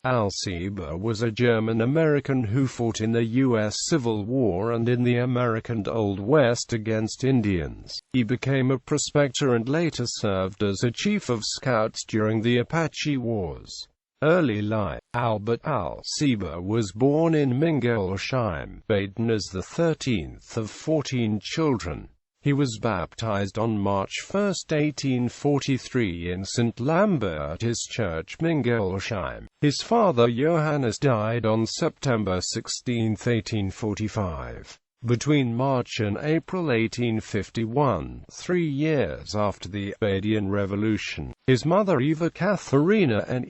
Sieber was a German-American who fought in the U.S. Civil War and in the American Old West against Indians. He became a prospector and later served as a chief of scouts during the Apache Wars. Early life. Albert Sieber was born in Mingolsheim, Baden as the 13th of 14 children. He was baptized on March 1, 1843 in St. Lambertus Church, Mingolsheim. His father Johannes died on September 16, 1845. Between March and April 1851, 3 years after the Badian Revolution, his mother Eva Katharina and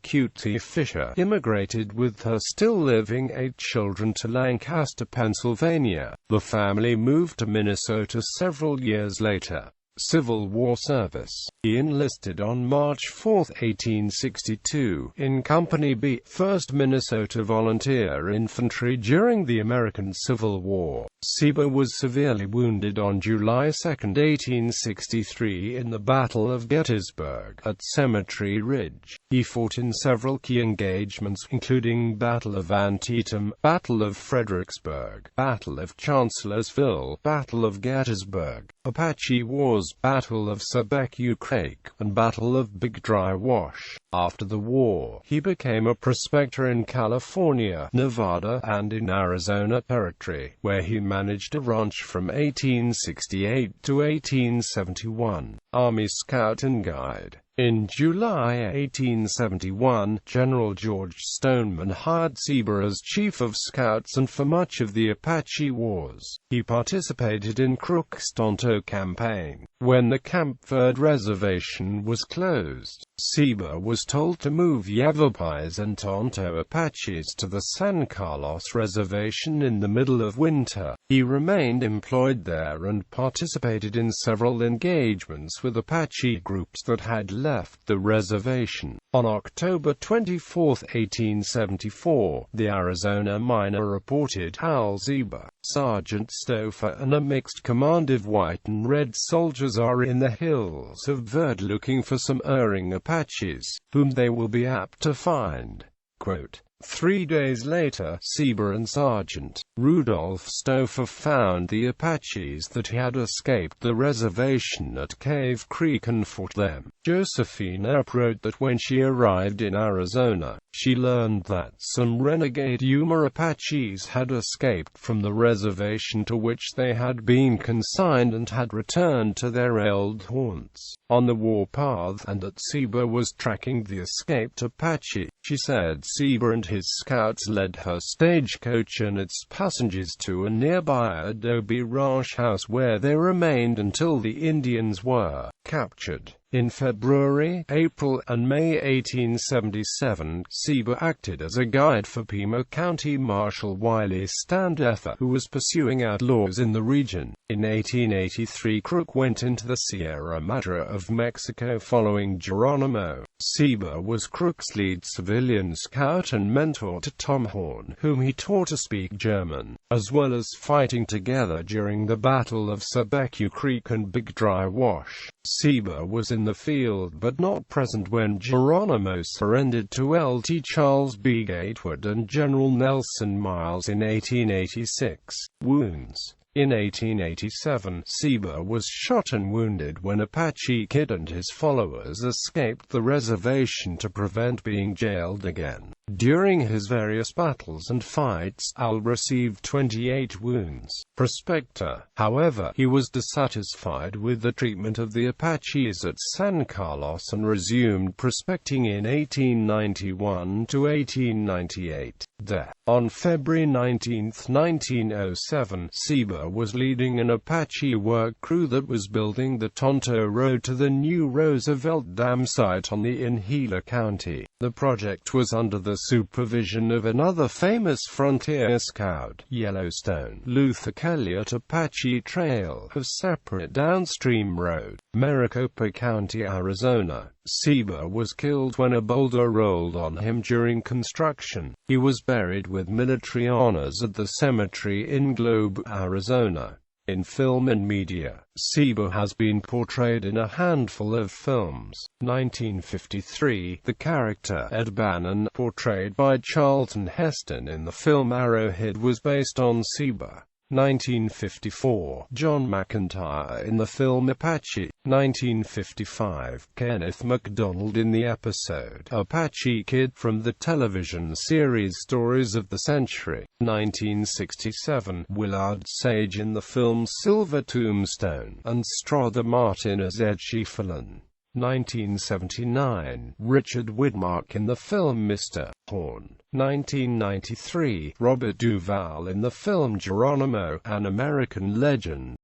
Q.T. Fisher immigrated with her still living 8 children to Lancaster, Pennsylvania. The family moved to Minnesota several years later. Civil War service. He enlisted on March 4, 1862, in Company B, 1st Minnesota Volunteer Infantry during the American Civil War. Sieber was severely wounded on July 2, 1863 in the Battle of Gettysburg, at Cemetery Ridge. He fought in several key engagements, including Battle of Antietam, Battle of Fredericksburg, Battle of Chancellorsville, Battle of Gettysburg, Apache Wars, Battle of Sieber Creek, and Battle of Big Dry Wash. After the war, he became a prospector in California, Nevada, and in Arizona Territory, where he managed a ranch from 1868 to 1871. Army Scout and Guide. In July 1871, General George Stoneman hired Sieber as Chief of Scouts and for much of the Apache Wars. He participated in Crook's Tonto Campaign. When the Camp Verde Reservation was closed, Sieber was told to move Yavapais and Tonto Apaches to the San Carlos Reservation in the middle of winter. He remained employed there and participated in several engagements with Apache groups that had left the reservation. On October 24, 1874, the Arizona Miner reported Sieber, Sergeant Stouffer and a mixed command of white and red soldiers are in the hills of Verde looking for some erring Apaches, whom they will be apt to find. Quote, 3 days later, Sieber and Sergeant Rudolph Stouffer found the Apaches that had escaped the reservation at Cave Creek and fought them. Josephine Epp wrote that when she arrived in Arizona, she learned that some renegade Yuma Apaches had escaped from the reservation to which they had been consigned and had returned to their old haunts on the warpath, and that Sieber was tracking the escaped Apache. She said Sieber and his scouts led her stagecoach and its passengers to a nearby adobe ranch house where they remained until the Indians were captured. In February, April, and May 1877, Sieber acted as a guide for Pima County Marshal Wiley Standeffer, who was pursuing outlaws in the region. In 1883, Crook went into the Sierra Madre of Mexico following Geronimo. Sieber was Crook's lead civilian scout and mentor to Tom Horn, whom he taught to speak German, as well as fighting together during the Battle of Sieber Creek and Big Dry Wash. Sieber was in the field but not present when Geronimo surrendered to Lt. Charles B. Gatewood and General Nelson Miles in 1886. Wounds. In 1887, Sieber was shot and wounded when Apache Kid and his followers escaped the reservation to prevent being jailed again. During his various battles and fights, received 28 wounds. Prospector. However, he was dissatisfied with the treatment of the Apaches at San Carlos and resumed prospecting in 1891 to 1898. Death. On February 19, 1907, Sieber was leading an Apache work crew that was building the Tonto Road to the new Roosevelt Dam site on the in Gila County. The project was under the supervision of another famous frontier scout, Yellowstone Luther Kelly, at Apache Trail, a separate downstream road, Maricopa County, Arizona. Sieber was killed when a boulder rolled on him during construction. He was buried with military honors at the cemetery in Globe, Arizona. In film and media, Sieber has been portrayed in a handful of films. 1953, the character Ed Bannon, portrayed by Charlton Heston in the film Arrowhead, was based on Sieber. 1954, John McIntyre in the film Apache. 1955, Kenneth MacDonald in the episode Apache Kid from the television series Stories of the Century. 1967, Willard Sage in the film Silver Tombstone, and Strother Martin as Ed Schieffelin. 1979, Richard Widmark in the film Mr. Horn. 1993, Robert Duvall in the film Geronimo, An American Legend.